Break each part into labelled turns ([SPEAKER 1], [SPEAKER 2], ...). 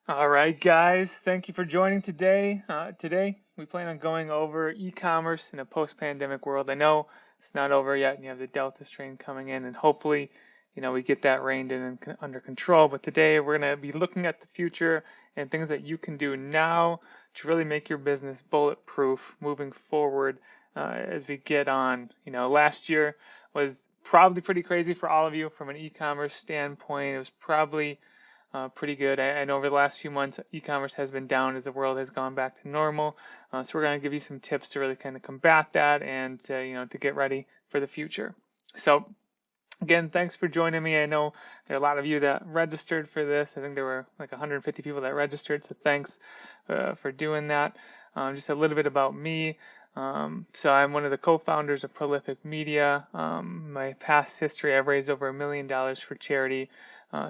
[SPEAKER 1] All right, guys, thank you for joining today. Today, we plan on going over e-commerce in a post-pandemic world. I know it's not over yet, and you have the Delta strain coming in, and hopefully, we get that reined in and under control. But today, we're going to be looking at the future and things that you can do now to really make your business bulletproof moving forward as we get on. Last year was probably pretty crazy for all of you from an e-commerce standpoint. It was probably pretty good. I know over the last few months, e-commerce has been down as the world has gone back to normal. So we're going to give you some tips to really kind of combat that and to get ready for the future. So again, thanks for joining me. I know there are a lot of you that registered for this. I think there were like 150 people that registered. So thanks for doing that. Just a little bit about me. So I'm one of the co-founders of Prolific Media. My past history, I've raised over $1 million for charity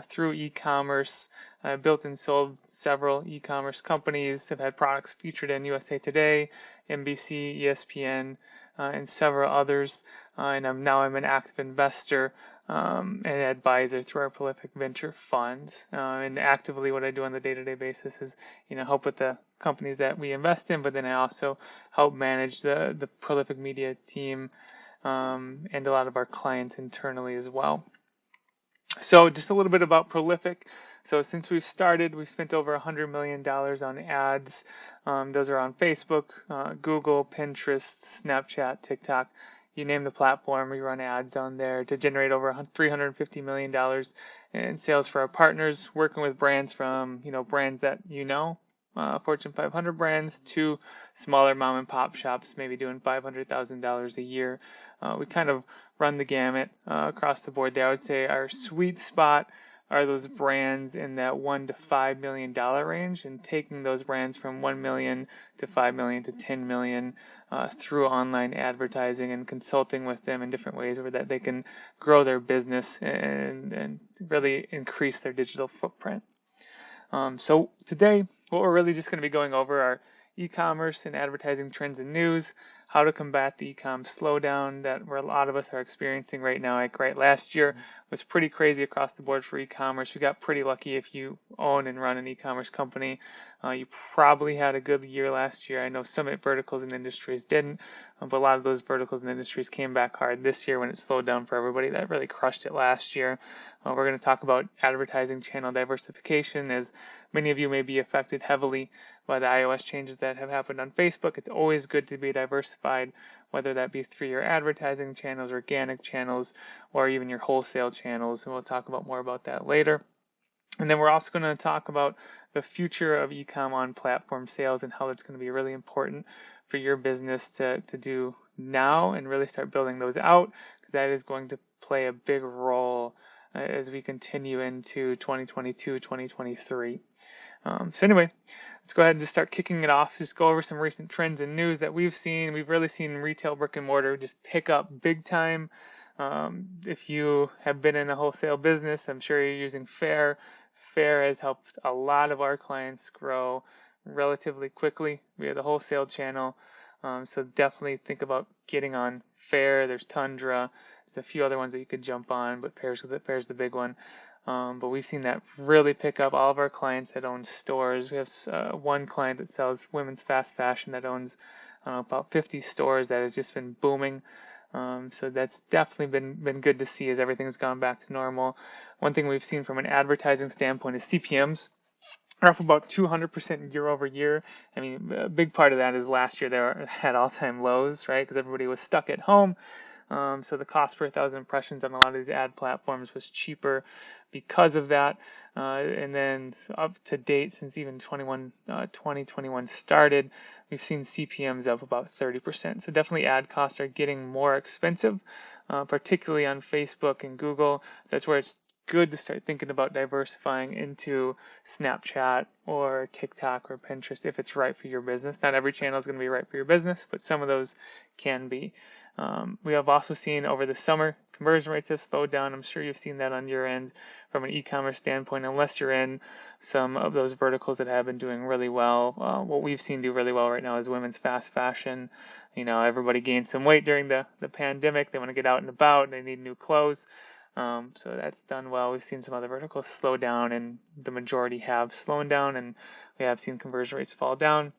[SPEAKER 1] through e-commerce. I built and sold several e-commerce companies. Have had products featured in USA Today, NBC, ESPN, and several others. And I'm an active investor and advisor through our Prolific Venture funds. And actively, what I do on the day-to-day basis is, help with the companies that we invest in, but then I also help manage the Prolific Media team and a lot of our clients internally as well. So just a little bit about Prolific. So since we've started, we've spent over $100 million on ads. Those are on Facebook, Google, Pinterest, Snapchat, TikTok. You name the platform, we run ads on there to generate over $350 million in sales for our partners, working with brands from, brands that Fortune 500 brands to smaller mom and pop shops, maybe doing $500,000 a year. We kind of run the gamut across the board there. I would say our sweet spot are those brands in that $1 to $5 million range, and taking those brands from 1 million to 5 million to 10 million through online advertising and consulting with them in different ways where that they can grow their business and really increase their digital footprint. So today, what we're really just going to be going over are e-commerce and advertising trends and news, how to combat the e-com slowdown that a lot of us are experiencing right now. Like last year was pretty crazy across the board for e-commerce. We got pretty lucky if you own and run an e-commerce company. You probably had a good year last year. I know some verticals and industries didn't, but a lot of those verticals and industries came back hard this year when it slowed down for everybody. That really crushed it last year. We're going to talk about advertising channel diversification, as many of you may be affected heavily by the iOS changes that have happened on Facebook. It's always good to be diversified, whether that be through your advertising channels, organic channels, or even your wholesale channels. And we'll talk about more about that later. And then we're also going to talk about the future of e-com on platform sales and how it's going to be really important for your business to do now and really start building those out, because that is going to play a big role as we continue into 2022, 2023. So anyway, let's go ahead and just start kicking it off. Just go over some recent trends and news that we've seen. We've really seen retail brick and mortar just pick up big time. If you have been in a wholesale business, I'm sure you're using Fair. Fair has helped a lot of our clients grow relatively quickly via the wholesale channel. So definitely think about getting on Fair. There's Tundra. There's a few other ones that you could jump on, but Fair's the big one. But we've seen that really pick up. All of our clients that own stores. We have one client that sells women's fast fashion that owns about 50 stores that has just been booming. So that's definitely been good to see as everything's gone back to normal. One thing we've seen from an advertising standpoint is CPMs are up about 200% year over year. I mean, a big part of that is last year they were at all-time lows, right? Because everybody was stuck at home. So the cost per 1,000 impressions on a lot of these ad platforms was cheaper because of that. And then up to date, since even 2021 started, we've seen CPMs up about 30%. So definitely ad costs are getting more expensive, particularly on Facebook and Google. That's where it's good to start thinking about diversifying into Snapchat or TikTok or Pinterest if it's right for your business. Not every channel is going to be right for your business, but some of those can be. We have also seen over the summer, conversion rates have slowed down. I'm sure you've seen that on your end from an e-commerce standpoint, unless you're in some of those verticals that have been doing really well. What we've seen do really well right now is women's fast fashion. Everybody gained some weight during the pandemic. They want to get out and about and they need new clothes. So that's done well. We've seen some other verticals slow down, and the majority have slowed down, and we have seen conversion rates fall down.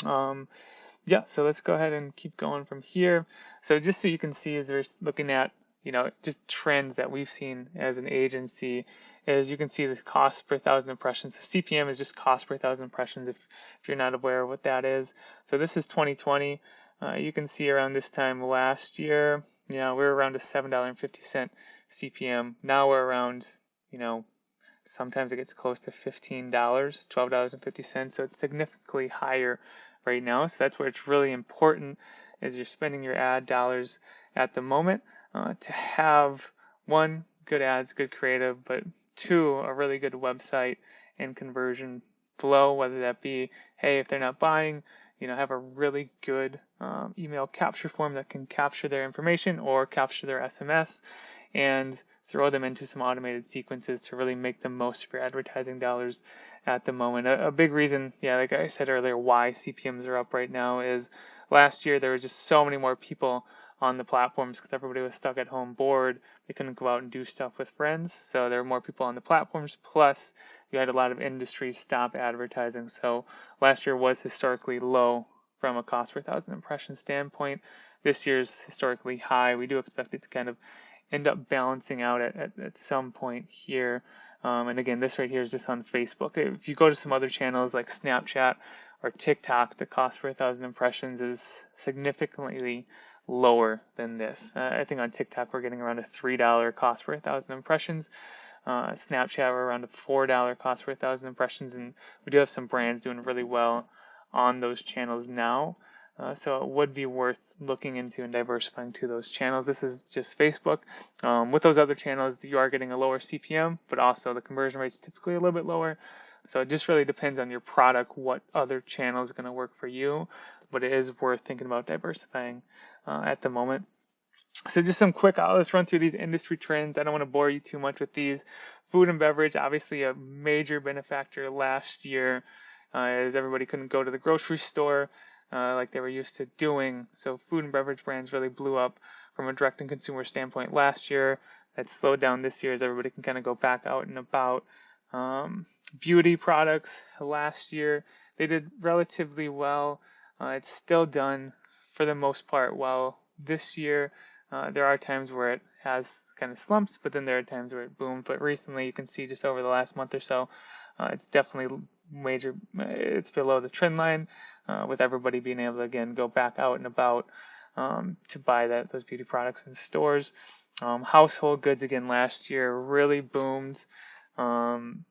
[SPEAKER 1] Yeah, so let's go ahead and keep going from here. So just so you can see, as we're looking at, just trends that we've seen as an agency, as you can see the cost per thousand impressions. So CPM is just cost per thousand impressions if you're not aware of what that is. So this is 2020. You can see around this time last year, we were around a $7.50 CPM. Now we're around, sometimes it gets close to $15, $12.50. So it's significantly higher right now. So that's where it's really important as you're spending your ad dollars at the moment to have, one, good ads, good creative, but two, a really good website and conversion flow, whether that be, hey, if they're not buying, have a really good email capture form that can capture their information or capture their SMS and throw them into some automated sequences to really make the most of your advertising dollars at the moment. A big reason, like I said earlier, why CPMs are up right now is last year there were just so many more people on the platforms because everybody was stuck at home bored. They couldn't go out and do stuff with friends. So there were more people on the platforms. Plus, you had a lot of industries stop advertising. So last year was historically low from a cost per thousand impression standpoint. This year's historically high. We do expect it to kind of end up balancing out at some point here. And again, this right here is just on Facebook. If you go to some other channels like Snapchat or TikTok, the cost per 1,000 impressions is significantly lower than this. I think on TikTok we're getting around a $3 cost per 1,000 impressions. Snapchat we're around a $4 cost per 1,000 impressions, and we do have some brands doing really well on those channels now. So it would be worth looking into and diversifying to those channels. This is just Facebook. With those other channels, you are getting a lower CPM, but also the conversion rate is typically a little bit lower. So it just really depends on your product, what other channel is going to work for you, but it is worth thinking about diversifying at the moment. So just some quick, let's run through these industry trends. I don't want to bore you too much with these. Food and beverage, obviously a major benefactor last year, as everybody couldn't go to the grocery store like they were used to doing. So food and beverage brands really blew up from a direct and consumer standpoint last year. That slowed down this year as everybody can kind of go back out and about. Beauty products last year, they did relatively well. It's still done for the most part well this year. There are times where it has kind of slumps, but then there are times where it boomed. But recently, you can see just over the last month or so, it's definitely it's below the trend line, with everybody being able to, again, go back out and about to buy those beauty products in stores. Household goods, again, last year really boomed,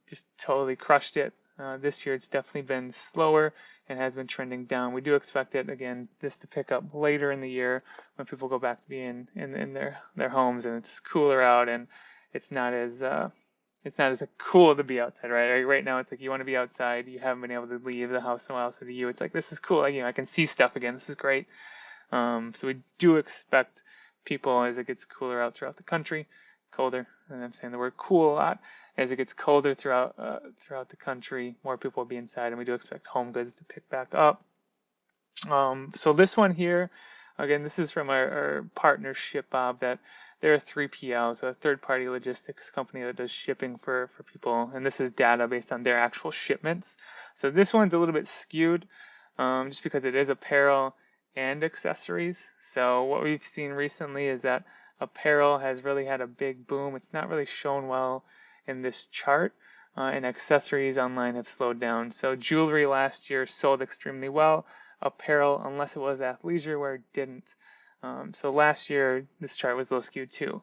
[SPEAKER 1] just totally crushed it. This year, it's definitely been slower and has been trending down. We do expect it, again, this to pick up later in the year when people go back to being in their homes and it's cooler out and it's not as cool to be outside, right? Right now, it's like you want to be outside. You haven't been able to leave the house in a while, so to you, it's like, this is cool. I can see stuff again. This is great. So we do expect people, as it gets cooler out throughout the country, colder, and I'm saying the word cool a lot, as it gets colder throughout the country, more people will be inside, and we do expect home goods to pick back up. So this one here, again, this is from our partnership, Bob, that they're a 3PL, so a third-party logistics company that does shipping for people, and this is data based on their actual shipments. So this one's a little bit skewed, just because it is apparel and accessories. So what we've seen recently is that apparel has really had a big boom. It's not really shown well in this chart, and accessories online have slowed down. So jewelry last year sold extremely well. Apparel, unless it was athleisure, where it didn't. So last year, this chart was a little skewed too.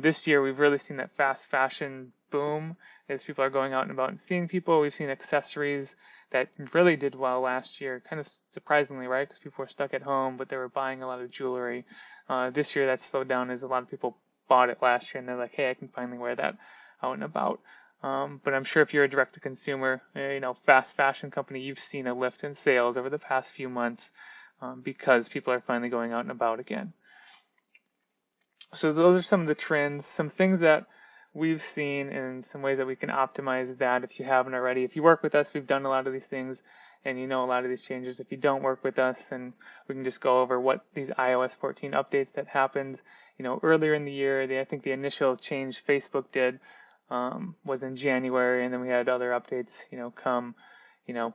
[SPEAKER 1] This year, we've really seen that fast fashion boom as people are going out and about and seeing people. We've seen accessories that really did well last year, kind of surprisingly, right? Because people were stuck at home, but they were buying a lot of jewelry. This year, that slowed down as a lot of people bought it last year, and they're like, hey, I can finally wear that out and about. But I'm sure if you're a direct-to-consumer, fast fashion company, you've seen a lift in sales over the past few months because people are finally going out and about again. So those are some of the trends, some things that we've seen and some ways that we can optimize that if you haven't already. If you work with us, we've done a lot of these things and you know a lot of these changes. If you don't work with us, then we can just go over what these iOS 14 updates that happened, earlier in the year. I think the initial change Facebook did was in January, and then we had other updates, come,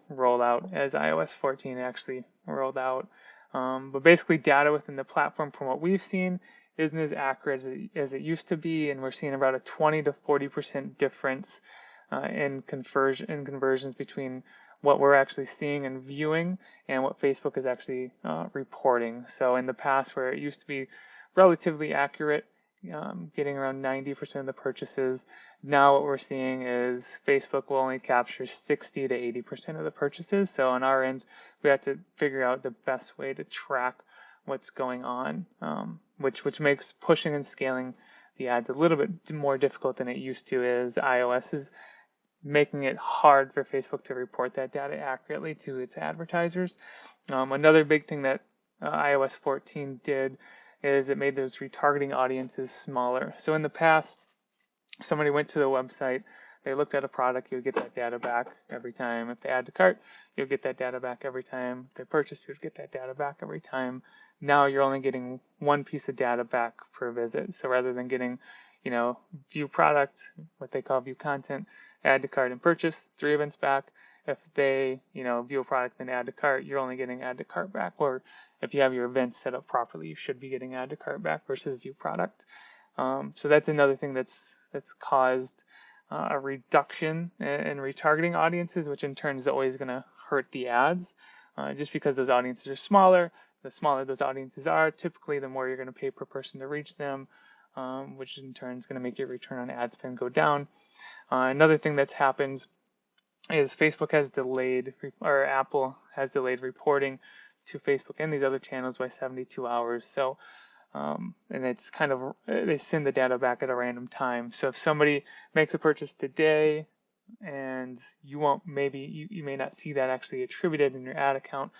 [SPEAKER 1] roll out as iOS 14 actually rolled out. But basically, data within the platform, from what we've seen, isn't as accurate as it used to be, and we're seeing about a 20 to 40% difference in conversions between what we're actually seeing and viewing and what Facebook is actually reporting. So in the past, where it used to be relatively accurate, getting around 90% of the purchases, now what we're seeing is Facebook will only capture 60 to 80% of the purchases. So on our end, we have to figure out the best way to track what's going on, which makes pushing and scaling the ads a little bit more difficult than it used to, as iOS is making it hard for Facebook to report that data accurately to its advertisers. Another big thing that iOS 14 did is it made those retargeting audiences smaller. So in the past, somebody went to the website, they looked at a product, you'll get that data back every time. If they add to cart, you'll get that data back every time. If they purchase, you'll get that data back every time. Now you're only getting one piece of data back per visit. So rather than getting, view product, what they call view content, add to cart and purchase, 3 events back. If they, view a product and add to cart, you're only getting add to cart back. Or if you have your events set up properly, you should be getting add to cart back versus view product. So that's another thing that's caused a reduction in retargeting audiences, which in turn is always going to hurt the ads, just because those audiences are smaller. The smaller those audiences are, typically the more you're going to pay per person to reach them, which in turn is going to make your return on ad spend go down. Another thing that's happened is Facebook has delayed, or Apple has delayed reporting to Facebook and these other channels by 72 hours. So, and it's kind of, they send the data back at a random time. So if somebody makes a purchase today and you may not see that actually attributed in your ad account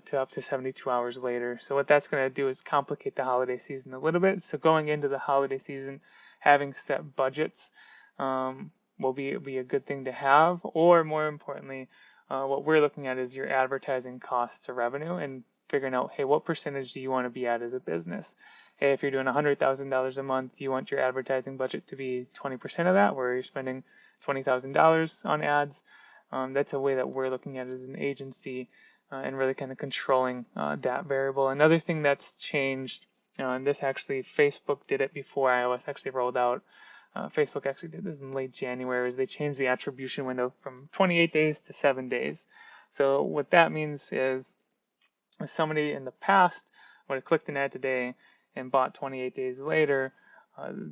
[SPEAKER 1] to up to 72 hours later. So what that's going to do is complicate the holiday season a little bit. So going into the holiday season, having set budgets will be a good thing to have. Or more importantly, what we're looking at is your advertising cost to revenue and figuring out, hey, what percentage do you want to be at as a business? Hey, if you're doing $100,000 a month, you want your advertising budget to be 20% of that, where you're spending $20,000 on ads. That's a way that we're looking at it as an agency, and really kind of controlling that variable. Another thing that's changed, and this actually, Facebook did it before iOS actually rolled out. Facebook actually did this in late January, is they changed the attribution window from 28 days to 7 days. So what that means is if somebody in the past would have clicked an ad today and bought 28 days later,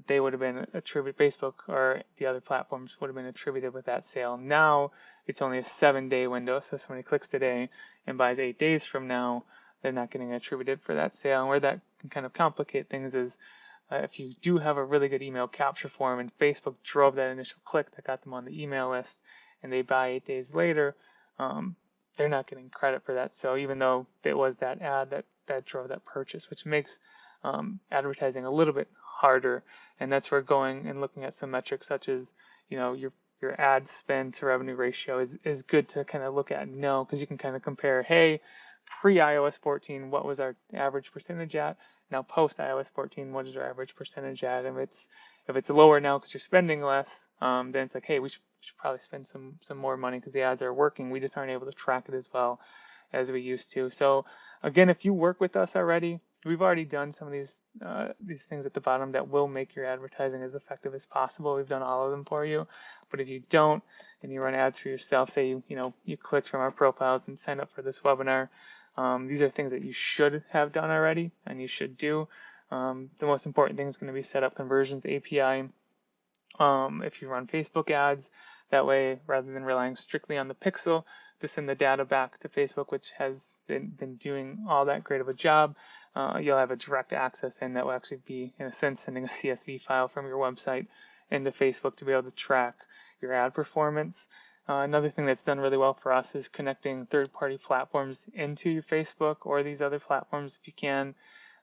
[SPEAKER 1] they would have been attributed, Facebook or the other platforms would have been attributed with that sale. Now it's only a 7-day window, so somebody clicks today and buys 8 days from now, they're not getting attributed for that sale. And where that can kind of complicate things is if you do have a really good email capture form and Facebook drove that initial click that got them on the email list and they buy 8 days later, they're not getting credit for that. So even though it was that ad that drove that purchase, which makes advertising a little bit harder. And that's where going and looking at some metrics such as, your ad spend to revenue ratio is good to kind of look at and know, because you can kind of compare, hey, pre iOS 14, what was our average percentage at? Now post iOS 14, what is our average percentage at? And if it's lower now because you're spending less, then it's like, hey, we should probably spend some more money because the ads are working. We just aren't able to track it as well as we used to. So again, if you work with us already, we've already done some of these things at the bottom that will make your advertising as effective as possible. We've done all of them for you. But if you don't, and you run ads for yourself, say you clicked from our profiles and signed up for this webinar, these are things that you should have done already and you should do. The most important thing is going to be set up conversions API. If you run Facebook ads, that way, rather than relying strictly on the pixel to send the data back to Facebook, which has been doing all that great of a job, you'll have a direct access, and that will actually be, in a sense, sending a CSV file from your website into Facebook to be able to track your ad performance. Another thing that's done really well for us is connecting third-party platforms into your Facebook or these other platforms if you can,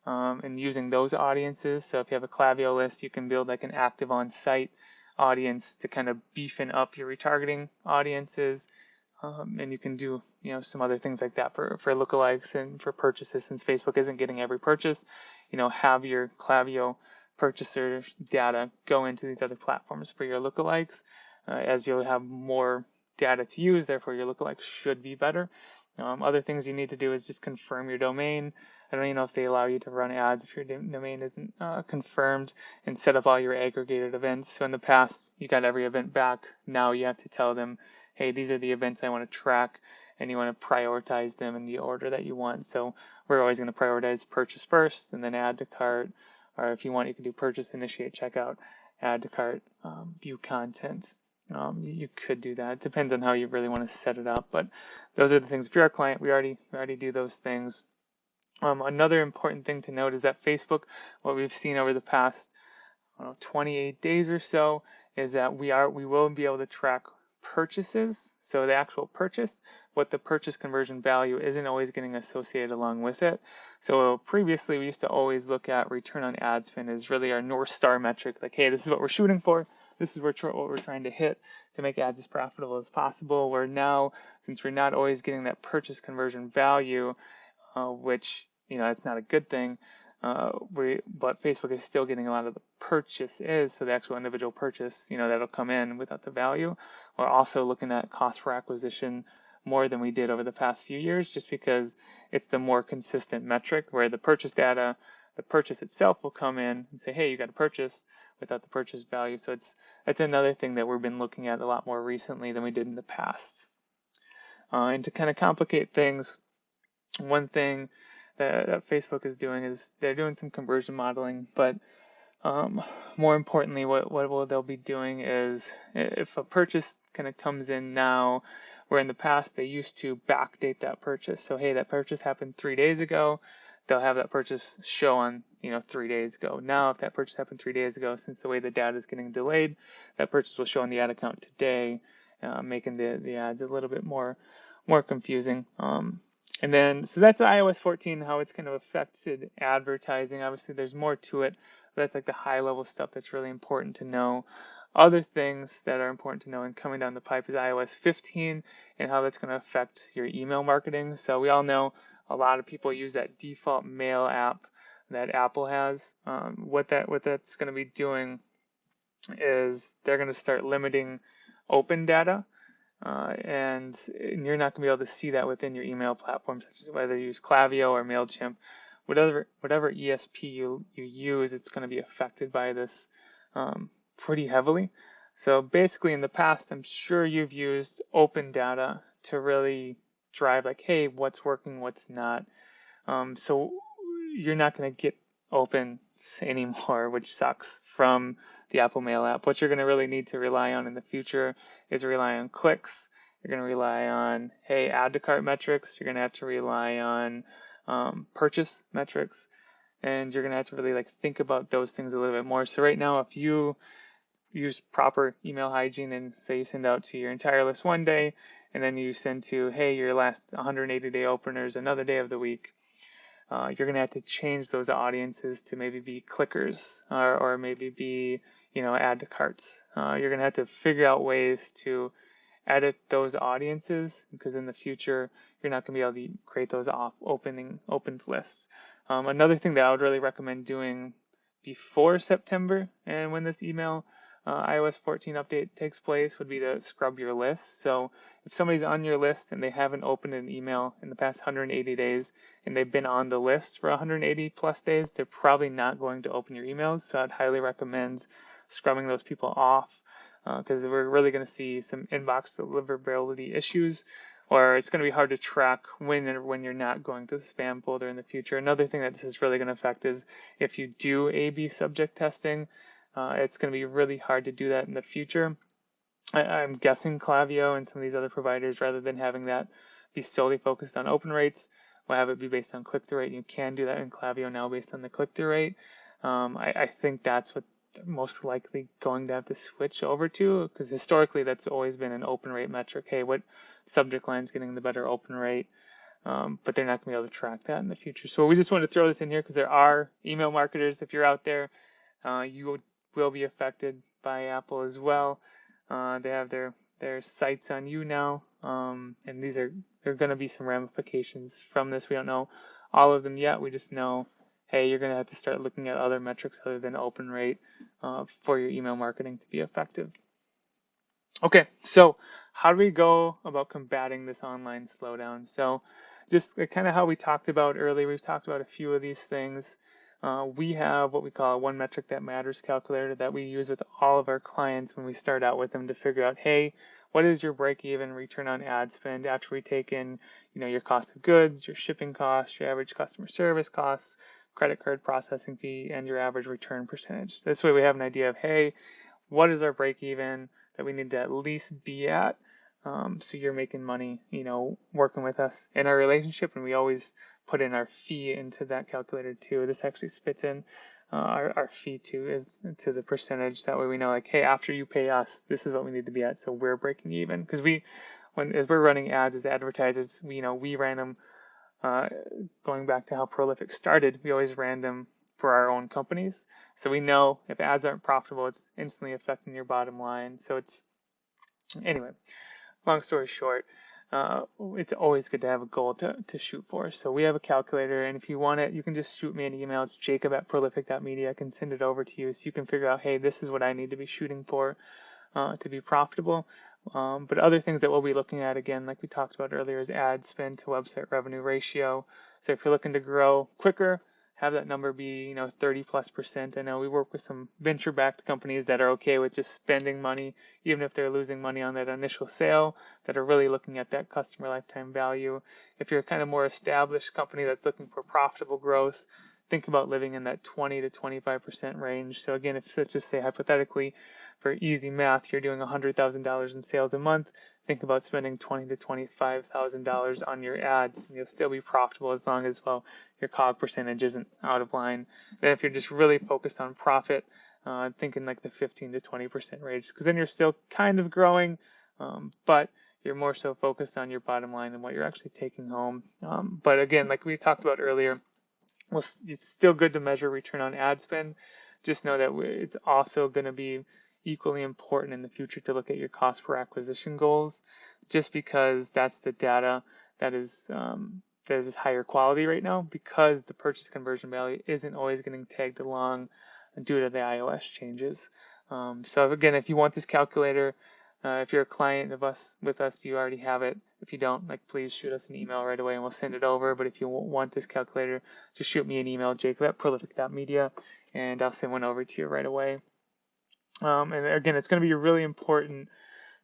[SPEAKER 1] and using those audiences. So if you have a Klaviyo list, you can build like an active on-site audience to kind of beefing up your retargeting audiences. And you can do, some other things like that for lookalikes and for purchases. Since Facebook isn't getting every purchase, have your Klaviyo purchaser data go into these other platforms for your lookalikes, as you'll have more data to use. Therefore, your lookalikes should be better. Other things you need to do is just confirm your domain. I don't even know if they allow you to run ads if your domain isn't confirmed, and set up all your aggregated events. So in the past, you got every event back. Now you have to tell them, hey, these are the events I want to track, and you want to prioritize them in the order that you want. So we're always going to prioritize purchase first, and then add to cart. Or if you want, you can do purchase, initiate, checkout, add to cart, view content. You could do that. It depends on how you really want to set it up, but those are the things. If you're a client, we already do those things. Another important thing to note is that Facebook, what we've seen over the past 28 days or so, is that we will be able to track purchases. So the actual purchase, what the purchase conversion value isn't always getting associated along with it. So previously we used to always look at return on ad spend as really our North Star metric. Like, hey, this is what we're shooting for. This is what we're trying to hit to make ads as profitable as possible. Where now, since we're not always getting that purchase conversion value, which, it's not a good thing, but Facebook is still getting a lot of the purchases, so the actual individual purchase, that'll come in without the value. We're also looking at cost per acquisition more than we did over the past few years, just because it's the more consistent metric, where the purchase data, the purchase itself will come in and say, hey, you got a purchase, without the purchase value. So that's another thing that we've been looking at a lot more recently than we did in the past. And to kind of complicate things, one thing that Facebook is doing is they're doing some conversion modeling, but more importantly, what they'll be doing is, if a purchase kind of comes in now, where in the past they used to backdate that purchase. So hey, that purchase happened 3 days ago. They'll have that purchase show on 3 days ago. Now, if that purchase happened 3 days ago, since the way the data is getting delayed, that purchase will show on the ad account today, making the ads a little bit more confusing. And then, so that's iOS 14, how it's kind of affected advertising. Obviously, there's more to it, but that's like the high level stuff that's really important to know. Other things that are important to know and coming down the pipe is iOS 15 and how that's going to affect your email marketing. So we all know a lot of people use that default mail app that Apple has. What that's going to be doing is they're going to start limiting open data. And you're not going to be able to see that within your email platform, such as whether you use Klaviyo or MailChimp. Whatever ESP you use, it's going to be affected by this pretty heavily. So basically, in the past, I'm sure you've used open data to really drive, like, hey, what's working, what's not. So you're not going to get open anymore, which sucks, from the Apple Mail app. What you're going to really need to rely on in the future is rely on clicks. You're going to rely on, hey, add to cart metrics. You're going to have to rely on purchase metrics, and you're going to have to really think about those things a little bit more. So right now, if you use proper email hygiene and say you send out to your entire list one day, and then you send to, hey, your last 180-day openers another day of the week, you're going to have to change those audiences to maybe be clickers or maybe be, add to carts. You're going to have to figure out ways to edit those audiences, because in the future, you're not going to be able to create those opened lists. Another thing that I would really recommend doing before September and when this iOS 14 update takes place would be to scrub your list. So if somebody's on your list and they haven't opened an email in the past 180 days and they've been on the list for 180 plus days, they're probably not going to open your emails. So I'd highly recommend scrubbing those people off, because we're really going to see some inbox deliverability issues, or it's going to be hard to track when you're not going to the spam folder in the future. Another thing that this is really going to affect is if you do A/B subject testing. It's going to be really hard to do that in the future. I'm guessing Klaviyo and some of these other providers, rather than having that be solely focused on open rates, will have it be based on click-through rate. You can do that in Klaviyo now based on the click-through rate. I think that's what they're most likely going to have to switch over to, because historically that's always been an open rate metric. Hey, what subject line is getting the better open rate? But they're not going to be able to track that in the future. So we just want to throw this in here because there are email marketers, if you're out there, you will be affected by Apple as well. They have their their sights on you now, and there are going to be some ramifications from this. We don't know all of them yet. We just know, hey, you're going to have to start looking at other metrics other than open rate for your email marketing to be effective. Okay, so how do we go about combating this online slowdown? So just kind of how we talked about earlier, we've talked about a few of these things. We have what we call a one metric that matters calculator that we use with all of our clients when we start out with them to figure out, hey, what is your break-even return on ad spend after we take in, your cost of goods, your shipping costs, your average customer service costs, credit card processing fee, and your average return percentage. This way we have an idea of, hey, what is our break even that we need to at least be at, so you're making money, working with us in our relationship, and we always put in our fee into that calculator too. This actually spits in our fee too, is to the percentage. That way we know, like, hey, after you pay us, this is what we need to be at, so we're breaking even. Because as we're running ads as advertisers, we ran them, going back to how Prolific started, we always ran them for our own companies. So we know if ads aren't profitable, it's instantly affecting your bottom line. Anyway, long story short, it's always good to have a goal to shoot for. So we have a calculator, and if you want it, you can just shoot me an email. It's jacob@prolific.media. I can send it over to you so you can figure out, hey, this is what I need to be shooting for to be profitable. But other things that we'll be looking at, again, like we talked about earlier, is ad spend to website revenue ratio. So if you're looking to grow quicker, have that number be 30+%. I know we work with some venture-backed companies that are okay with just spending money, even if they're losing money on that initial sale, that are really looking at that customer lifetime value. If you're a kind of more established company that's looking for profitable growth, think about living in that 20 to 25% range. So again, if let's just say hypothetically, for easy math, you're doing $100,000 in sales a month, think about spending $20,000 to $25,000 on your ads, and you'll still be profitable as long as, your COG percentage isn't out of line. Then if you're just really focused on profit, thinking like the 15 to 20% range, because then you're still kind of growing, but you're more so focused on your bottom line and what you're actually taking home. But again, like we talked about earlier, it's still good to measure return on ad spend. Just know that it's also going to be equally important in the future to look at your cost per acquisition goals, just because that's the data that is higher quality right now, because the purchase conversion value isn't always getting tagged along due to the iOS changes. So again, if you want this calculator, if you're a client with us, you already have it. If you don't, please shoot us an email right away and we'll send it over. But if you want this calculator, just shoot me an email, jacob@prolific.media, and I'll send one over to you right away. And again, it's going to be really important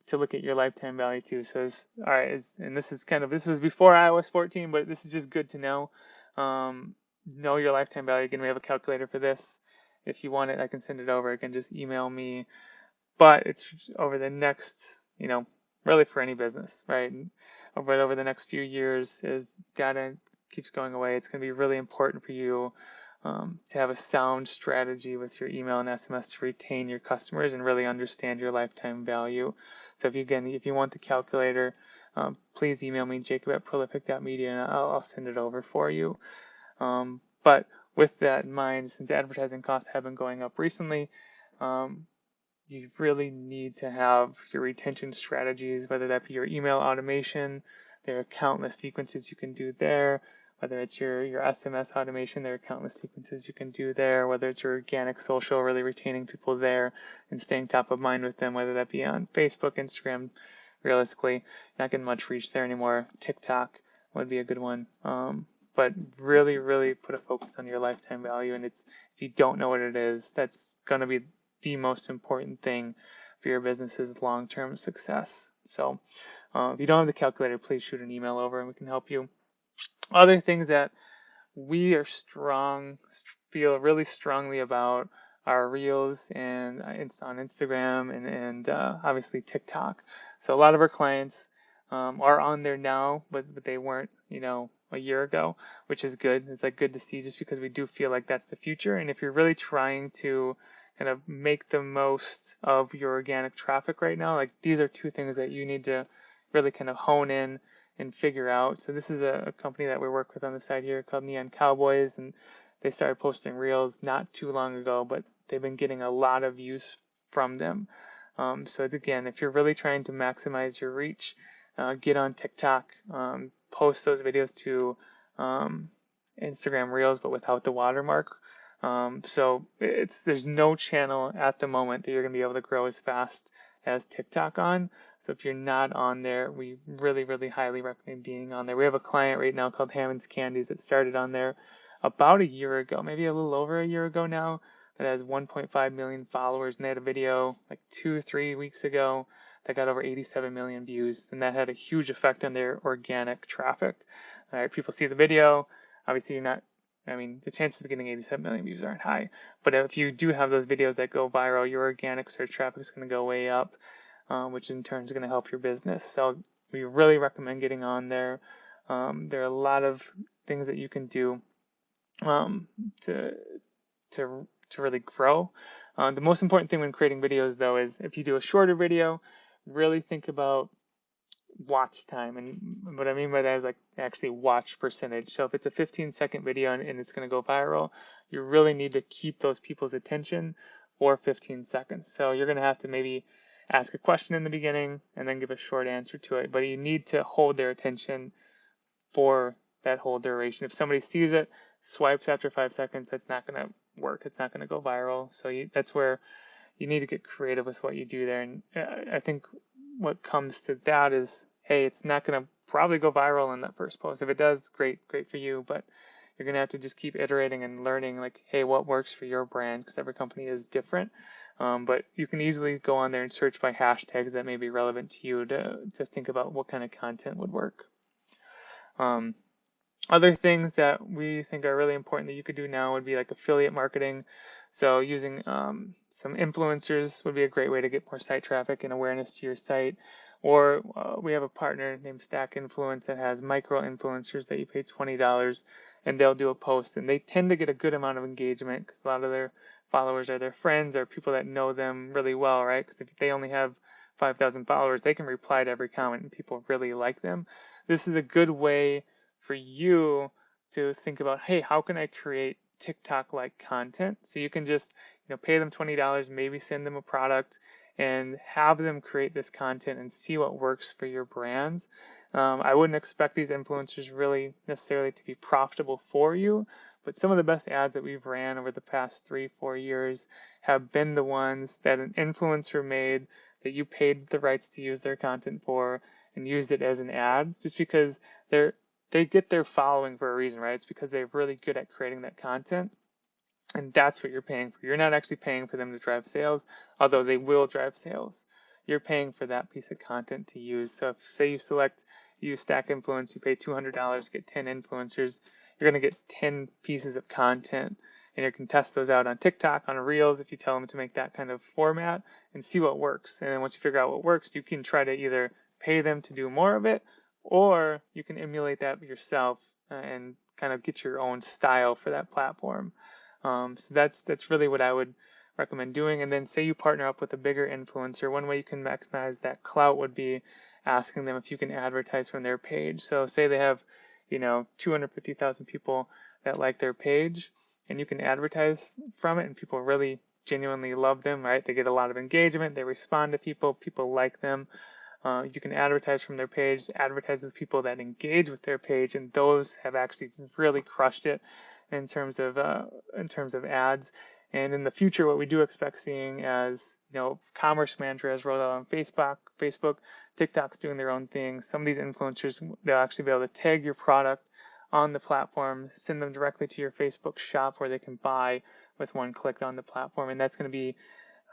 [SPEAKER 1] to look at your lifetime value too. So, and this was before iOS 14, but this is just good to know. Know your lifetime value. Again, we have a calculator for this. If you want it, I can send it over. Again, just email me. But it's over the next, really for any business, right? But over the next few years, as data keeps going away, it's going to be really important for you to have a sound strategy with your email and SMS to retain your customers and really understand your lifetime value. So if you want the calculator, please email me, jacob@prolific.media, and I'll send it over for you. But with that in mind, since advertising costs have been going up recently, you really need to have your retention strategies, whether that be your email automation. There are countless sequences you can do there. Whether it's your SMS automation, there are countless sequences you can do there. Whether it's your organic social, really retaining people there and staying top of mind with them, whether that be on Facebook, Instagram, realistically, not getting much reach there anymore. TikTok would be a good one. But really, really put a focus on your lifetime value. And if you don't know what it is, that's going to be the most important thing for your business's long-term success. So if you don't have the calculator, please shoot an email over and we can help you. Other things that we feel really strongly about are Reels and on Instagram and obviously TikTok. So a lot of our clients are on there now, but they weren't, a year ago, which is good. It's good to see, just because we do feel like that's the future. And if you're really trying to kind of make the most of your organic traffic right now, these are two things that you need to really kind of hone in and figure out. So this is a company that we work with on the side here called Neon Cowboys, and they started posting Reels not too long ago, but they've been getting a lot of views from them. So again, if you're really trying to maximize your reach, get on TikTok, post those videos to Instagram Reels, but without the watermark. So there's no channel at the moment that you're going to be able to grow as fast as TikTok on. So if you're not on there, we really, really highly recommend being on there. We have a client right now called Hammond's Candies that started on there about a year ago, maybe a little over a year ago now, that has 1.5 million followers, and they had a video like 2-3 weeks ago that got over 87 million views, and that had a huge effect on their organic traffic. All right, people see the video. Obviously, the chances of getting 87 million views aren't high, but if you do have those videos that go viral, your organic search traffic is going to go way up, which in turn is going to help your business. So we really recommend getting on there. There are a lot of things that you can do to really grow. The most important thing when creating videos, though, is if you do a shorter video, really think about watch time. And what I mean by that is like actually watch percentage. So if it's a 15-second video and it's going to go viral, you really need to keep those people's attention for 15 seconds. So you're going to have to maybe ask a question in the beginning and then give a short answer to it. But you need to hold their attention for that whole duration. If somebody sees it, swipes after 5 seconds, that's not going to work. It's not going to go viral. So that's where you need to get creative with what you do there. And I think what comes to that is, hey, it's not going to probably go viral in that first post. If it does, great for you. But you're going to have to just keep iterating and learning, like, hey, what works for your brand? Because every company is different. But you can easily go on there and search by hashtags that may be relevant to you to think about what kind of content would work. Other things that we think are really important that you could do now would be like affiliate marketing. So using some influencers would be a great way to get more site traffic and awareness to your site. Or we have a partner named Stack Influence that has micro influencers that you pay $20 and they'll do a post, and they tend to get a good amount of engagement because a lot of their followers are their friends or people that know them really well, right? Because if they only have 5,000 followers, they can reply to every comment and people really like them. This is a good way for you to think about, hey, how can I create TikTok-like content? So you can just, pay them $20, maybe send them a product, and have them create this content and see what works for your brands. I wouldn't expect these influencers really necessarily to be profitable for you, but some of the best ads that we've ran over the past 3-4 years have been the ones that an influencer made that you paid the rights to use their content for and used it as an ad, just because they get their following for a reason, right? It's because they're really good at creating that content. And that's what you're paying for. You're not actually paying for them to drive sales, although they will drive sales. You're paying for that piece of content to use. So if, say you use Stack Influence, you pay $200, get 10 influencers, you're going to get 10 pieces of content. And you can test those out on TikTok, on Reels, if you tell them to make that kind of format, and see what works. And then once you figure out what works, you can try to either pay them to do more of it, or you can emulate that yourself and kind of get your own style for that platform. So that's really what I would recommend doing. And then say you partner up with a bigger influencer, one way you can maximize that clout would be asking them if you can advertise from their page. So say they have, 250,000 people that like their page, and you can advertise from it, and people really genuinely love them, right? They get a lot of engagement, they respond to people like them. You can advertise from their page, advertise with people that engage with their page, and those have actually really crushed it in terms of ads. And in the future, what we do expect seeing as Commerce Manager has rolled out on Facebook, TikTok's doing their own thing. Some of these influencers, they'll actually be able to tag your product on the platform, send them directly to your Facebook shop where they can buy with one click on the platform, and that's going to be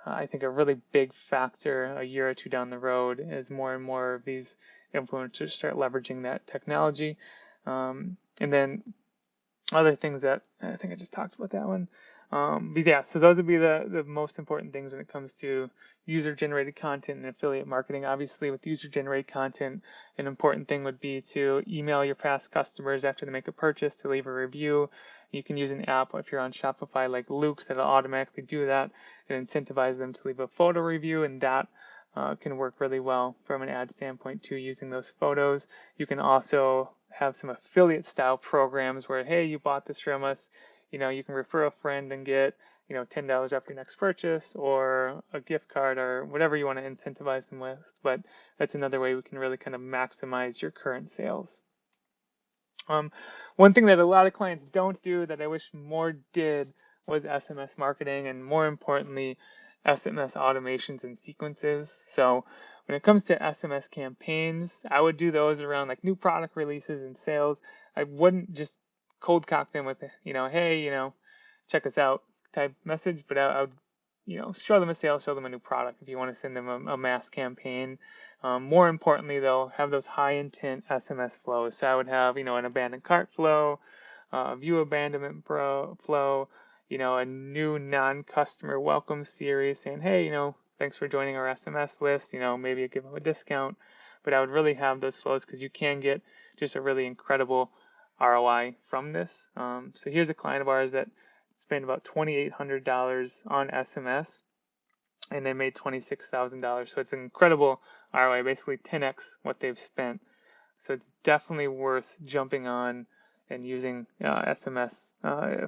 [SPEAKER 1] I think a really big factor a year or two down the road as more and more of these influencers start leveraging that technology. And then other things that I think I just talked about that one. But yeah, so those would be the most important things when it comes to user-generated content and affiliate marketing. Obviously, with user-generated content, an important thing would be to email your past customers after they make a purchase to leave a review. You can use an app if you're on Shopify like Luke's that'll automatically do that and incentivize them to leave a photo review, and that can work really well from an ad standpoint too, using those photos. You can also have some affiliate style programs where, hey, you bought this from us, you can refer a friend and get $10 off your next purchase or a gift card or whatever you want to incentivize them with. But that's another way we can really kind of maximize your current sales. One thing that a lot of clients don't do that I wish more did was SMS marketing, and more importantly, SMS automations and sequences. So when it comes to SMS campaigns, I would do those around like new product releases and sales. I wouldn't just cold cock them with, hey, check us out type message, but I would, show them a sale, show them a new product if you want to send them a mass campaign. More importantly, though, have those high intent SMS flows. So I would have, an abandoned cart flow, view abandonment flow, a new non-customer welcome series saying, hey, thanks for joining our SMS list, maybe give them a discount. But I would really have those flows because you can get just a really incredible ROI from this. So here's a client of ours that spent about $2,800 on SMS, and they made $26,000. So it's an incredible ROI, basically 10x what they've spent. So it's definitely worth jumping on and using SMS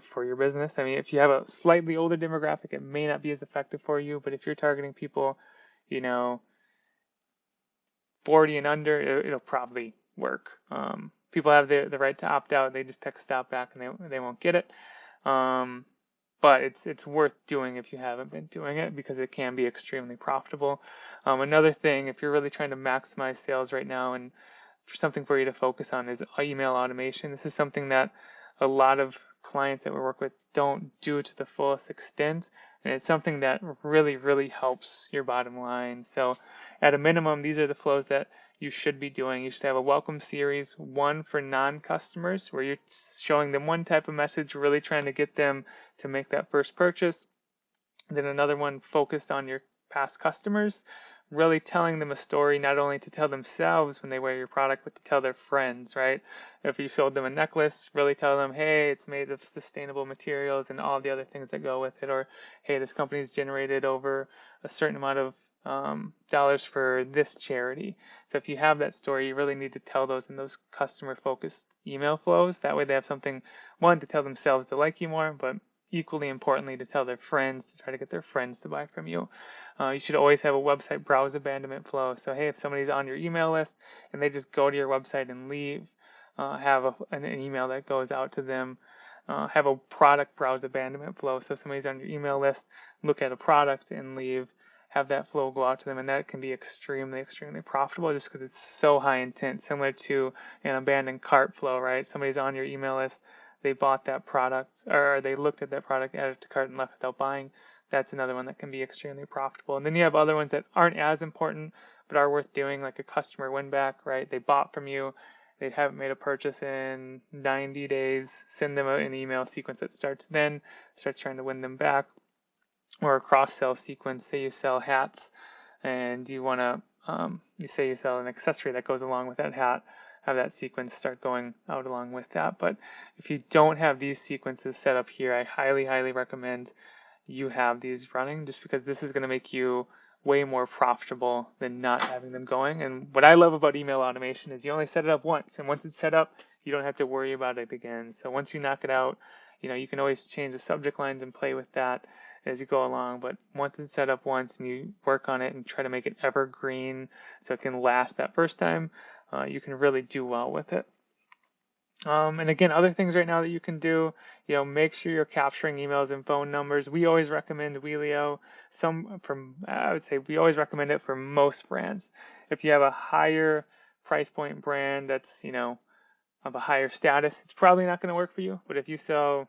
[SPEAKER 1] for your business. I mean, if you have a slightly older demographic, it may not be as effective for you, but if you're targeting people, 40 and under, it'll probably work. People have the right to opt out. They just text stop back and they won't get it. But it's worth doing if you haven't been doing it because it can be extremely profitable. Another thing, if you're really trying to maximize sales right now and for something for you to focus on is email automation. This is something that a lot of clients that we work with don't do to the fullest extent, and it's something that really, really helps your bottom line. So at a minimum, these are the flows that you should be doing. You should have a welcome series, one for non-customers, where you're showing them one type of message, really trying to get them to make that first purchase. Then another one focused on your past customers, really telling them a story, not only to tell themselves when they wear your product, but to tell their friends, right? If you sold them a necklace, really tell them, hey, it's made of sustainable materials and all the other things that go with it. Or, hey, this company's generated over a certain amount of dollars for this charity. So if you have that story, you really need to tell those in those customer-focused email flows. That way they have something, one, to tell themselves to like you more, but equally importantly, to tell their friends, to try to get their friends to buy from you. You should always have a website browse abandonment flow. So, hey, if somebody's on your email list and they just go to your website and leave, have an email that goes out to them. Have a product browse abandonment flow. So if somebody's on your email list, look at a product and leave, have that flow go out to them, and that can be extremely, extremely profitable just because it's so high intent, similar to an abandoned cart flow, right? Somebody's on your email list, they bought that product, or they looked at that product, added to cart, and left without buying. That's another one that can be extremely profitable. And then you have other ones that aren't as important, but are worth doing, like a customer win back, right? They bought from you, they haven't made a purchase in 90 days, send them an email sequence that starts then, start trying to win them back. Or a cross-sell sequence, say you sell hats, and you want to, you say you sell an accessory that goes along with that hat, have that sequence start going out along with that. But if you don't have these sequences set up here, I highly, highly recommend you have these running, just because this is going to make you way more profitable than not having them going. And what I love about email automation is you only set it up once, and once it's set up, you don't have to worry about it again. So once you knock it out, you can always change the subject lines and play with that as you go along. But once it's set up once and you work on it and try to make it evergreen so it can last that first time, you can really do well with it. And again, other things right now that you can do, make sure you're capturing emails and phone numbers. We always recommend Wheelio. I would say we always recommend it for most brands. If you have a higher price point brand that's, of a higher status, it's probably not going to work for you. But if you sell,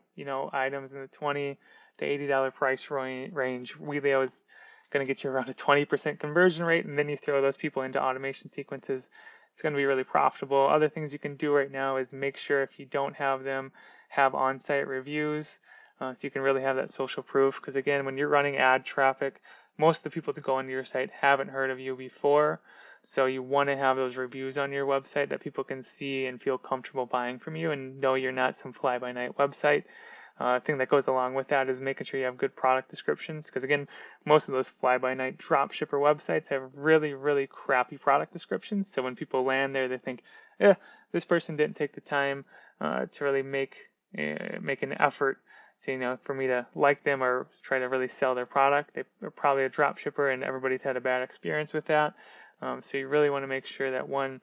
[SPEAKER 1] items in the $20 to $80 price range, Wheelio is going to get you around a 20% conversion rate, and then you throw those people into automation sequences. It's going to be really profitable. Other things you can do right now is make sure, if you don't have them, have on-site reviews, so you can really have that social proof. Because again, when you're running ad traffic, most of the people that go onto your site haven't heard of you before. So you want to have those reviews on your website that people can see and feel comfortable buying from you and know you're not some fly-by-night website. Thing that goes along with that is making sure you have good product descriptions, because again, most of those fly-by-night dropshipper websites have really, really crappy product descriptions. So when people land there, they think, this person didn't take the time to really make an effort So, for me to like them or try to really sell their product, they're probably a drop shipper and everybody's had a bad experience with that. So you really want to make sure that one,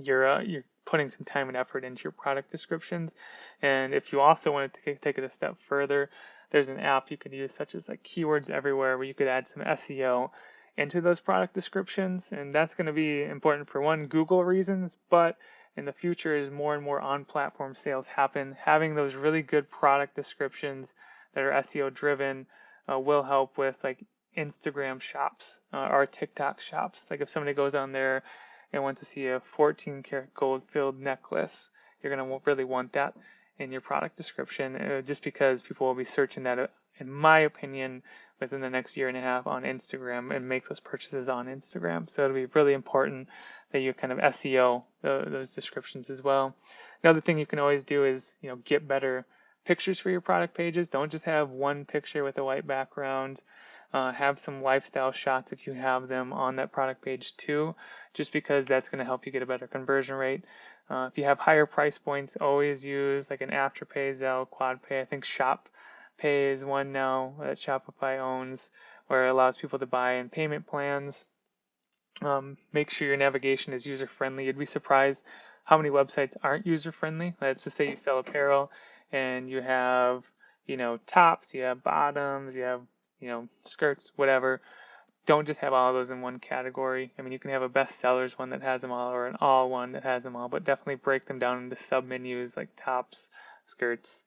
[SPEAKER 1] you're putting some time and effort into your product descriptions. And if you also wanted to take it a step further, there's an app you could use such as like Keywords Everywhere where you could add some SEO into those product descriptions. And that's going to be important for one, Google reasons, but in the future, as more and more on-platform sales happen, having those really good product descriptions that are SEO driven will help with like Instagram shops or TikTok shops. Like if somebody goes on there and wants to see a 14 karat gold filled necklace, you're going to really want that in your product description, just because people will be searching that, in my opinion, within the next year and a half on Instagram and make those purchases on Instagram. So it'll be really important that you kind of SEO those descriptions as well. Another thing you can always do is, get better pictures for your product pages. Don't just have one picture with a white background. Have some lifestyle shots if you have them on that product page too, just because that's going to help you get a better conversion rate. If you have higher price points, always use like an Afterpay, Zelle, QuadPay. I think ShopPay is one now that Shopify owns, where it allows people to buy in payment plans. Make sure your navigation is user-friendly. You'd be surprised how many websites aren't user-friendly. Let's just say you sell apparel and you have, tops, you have bottoms, you have, skirts, whatever. Don't just have all of those in one category. I mean, you can have a best sellers one that has them all or an all one that has them all, but definitely break them down into sub-menus like tops, skirts,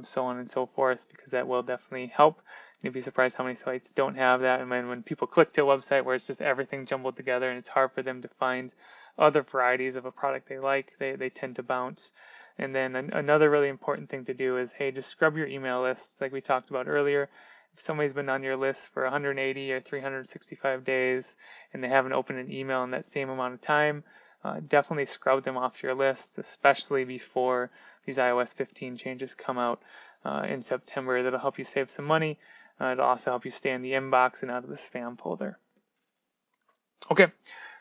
[SPEAKER 1] so on and so forth, because that will definitely help. You'd be surprised how many sites don't have that. And when people click to a website where it's just everything jumbled together and it's hard for them to find other varieties of a product they like, they tend to bounce. And then another really important thing to do is, hey, just scrub your email lists like we talked about earlier. If somebody's been on your list for 180 or 365 days and they haven't opened an email in that same amount of time, definitely scrub them off your list, especially before these iOS 15 changes come out in September. That'll help you save some money. It'll also help you stay in the inbox and out of the spam folder. Okay,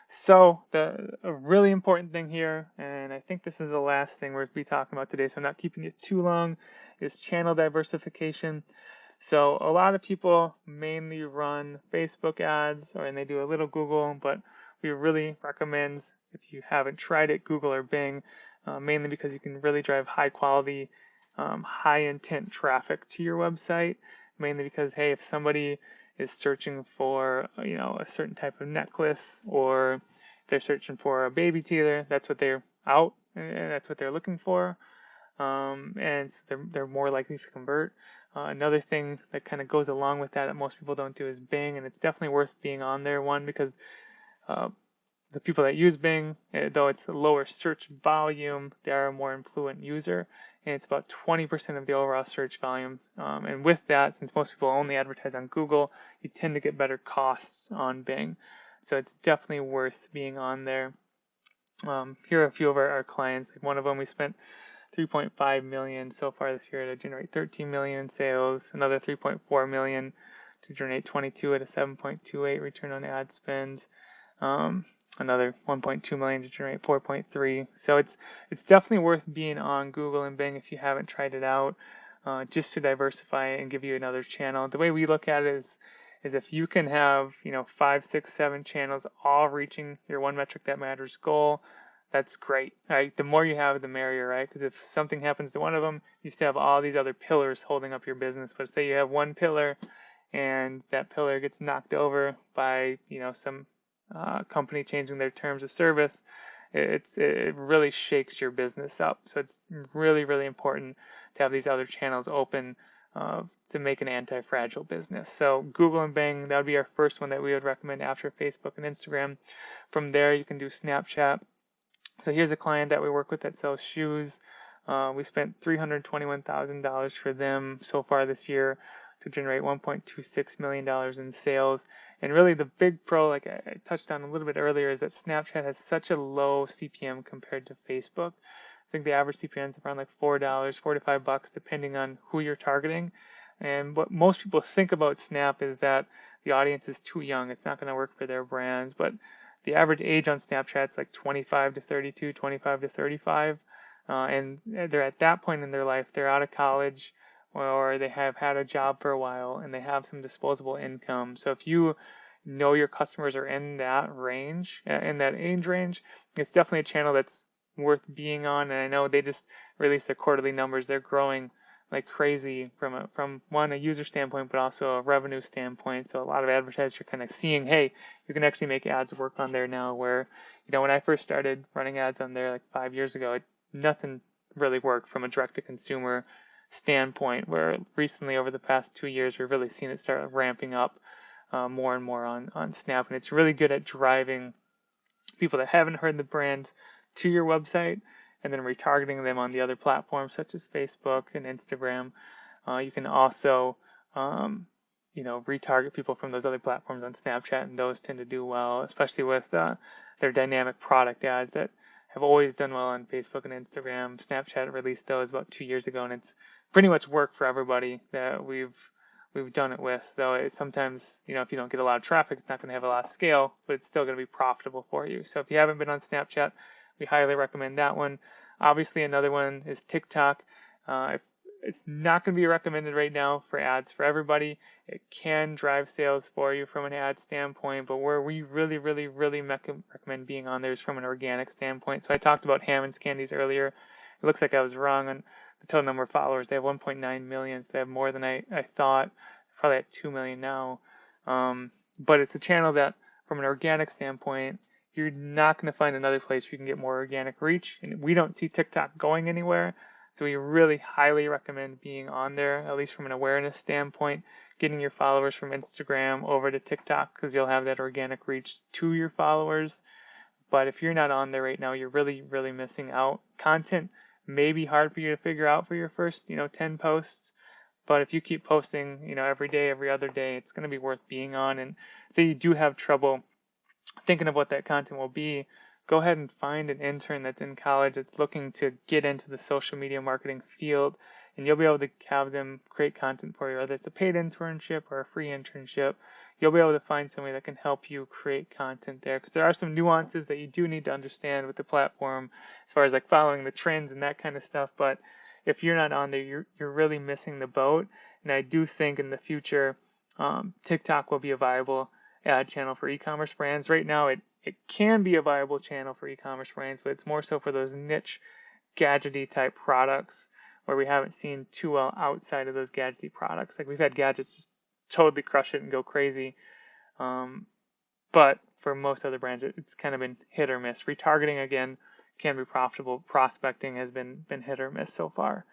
[SPEAKER 1] so a really important thing here, and I think this is the last thing we'll be talking about today, so I'm not keeping it too long, is channel diversification. So a lot of people mainly run Facebook ads, and they do a little Google, but we really recommend, if you haven't tried it, Google or Bing, mainly because you can really drive high quality, high intent traffic to your website, mainly because, hey, if somebody is searching for, a certain type of necklace, or they're searching for a baby teether, that's what they're out, and that's what they're looking for. And so they're more likely to convert. Another thing that kind of goes along with that most people don't do is Bing, and it's definitely worth being on there. One, because the people that use Bing, though it's a lower search volume, they are a more influent user, and it's about 20% of the overall search volume. And with that, since most people only advertise on Google, you tend to get better costs on Bing. So it's definitely worth being on there. Here are a few of our clients. Like one of them, we spent $3.5 million so far this year to generate $13 million in sales, another $3.4 million to generate 22 at a 7.28 return on ad spend, another $1.2 million to generate 4.3. So it's definitely worth being on Google and Bing if you haven't tried it out, just to diversify and give you another channel. The way we look at it is if you can have 5, 6, 7 channels all reaching your one metric that matters goal, that's great, right? The more you have, the merrier, right? Because if something happens to one of them, you still have all these other pillars holding up your business. But say you have one pillar and that pillar gets knocked over by, some company changing their terms of service, it really shakes your business up. So it's really, really important to have these other channels open to make an anti-fragile business. So Google and Bing, that would be our first one that we would recommend after Facebook and Instagram. From there, you can do Snapchat. So here's a client that we work with that sells shoes. We spent $321,000 for them so far this year to generate $1.26 million in sales. And really the big pro, like I touched on a little bit earlier, is that Snapchat has such a low CPM compared to Facebook. I think the average CPM is around like $4, $4 to $5, depending on who you're targeting. And what most people think about Snap is that the audience is too young. It's not going to work for their brands. But the average age on Snapchat is like 25 to 32, 25 to 35. And they're at that point in their life, they're out of college, or they have had a job for a while and they have some disposable income. So if you know your customers are in that range, in that age range, it's definitely a channel that's worth being on. And I know they just released their quarterly numbers. They're growing like crazy from a user standpoint, but also a revenue standpoint. So a lot of advertisers are kind of seeing, hey, you can actually make ads work on there now. Where, when I first started running ads on there like 5 years ago, nothing really worked from a direct to consumer standpoint. Where recently, over the past 2 years, we've really seen it start ramping up more and more on Snap, and it's really good at driving people that haven't heard the brand to your website and then retargeting them on the other platforms such as Facebook and Instagram. You can also, retarget people from those other platforms on Snapchat, and those tend to do well, especially with their dynamic product ads that have always done well on Facebook and Instagram. Snapchat released those about 2 years ago, and it's pretty much worked for everybody that we've done it with. Though it sometimes, if you don't get a lot of traffic, it's not going to have a lot of scale, but it's still going to be profitable for you. So if you haven't been on Snapchat, we highly recommend that one. Obviously, another one is TikTok. It's not going to be recommended right now for ads for everybody. It can drive sales for you from an ad standpoint, but where we really, really, really recommend being on there is from an organic standpoint. So I talked about Hammond's Candies earlier. It looks like I was wrong on the total number of followers. They have 1.9 million, so they have more than I thought. Probably at 2 million now. But it's a channel that, from an organic standpoint, you're not going to find another place where you can get more organic reach. And we don't see TikTok going anywhere. So we really highly recommend being on there, at least from an awareness standpoint, getting your followers from Instagram over to TikTok, because you'll have that organic reach to your followers. But if you're not on there right now, you're really, really missing out. Content may be hard for you to figure out for your first, 10 posts. But if you keep posting, every day, every other day, it's going to be worth being on. And say you do have trouble thinking of what that content will be, go ahead and find an intern that's in college that's looking to get into the social media marketing field, and you'll be able to have them create content for you, whether it's a paid internship or a free internship. You'll be able to find somebody that can help you create content there, because there are some nuances that you do need to understand with the platform as far as like following the trends and that kind of stuff. But if you're not on there, you're really missing the boat. And I do think in the future, TikTok will be a viable ad channel for e-commerce brands. Right now, it can be a viable channel for e-commerce brands, but it's more so for those niche gadgety type products where we haven't seen too well outside of those gadgety products. Like we've had gadgets just totally crush it and go crazy. But for most other brands, it's kind of been hit or miss. Retargeting, again, can be profitable. Prospecting has been hit or miss so far.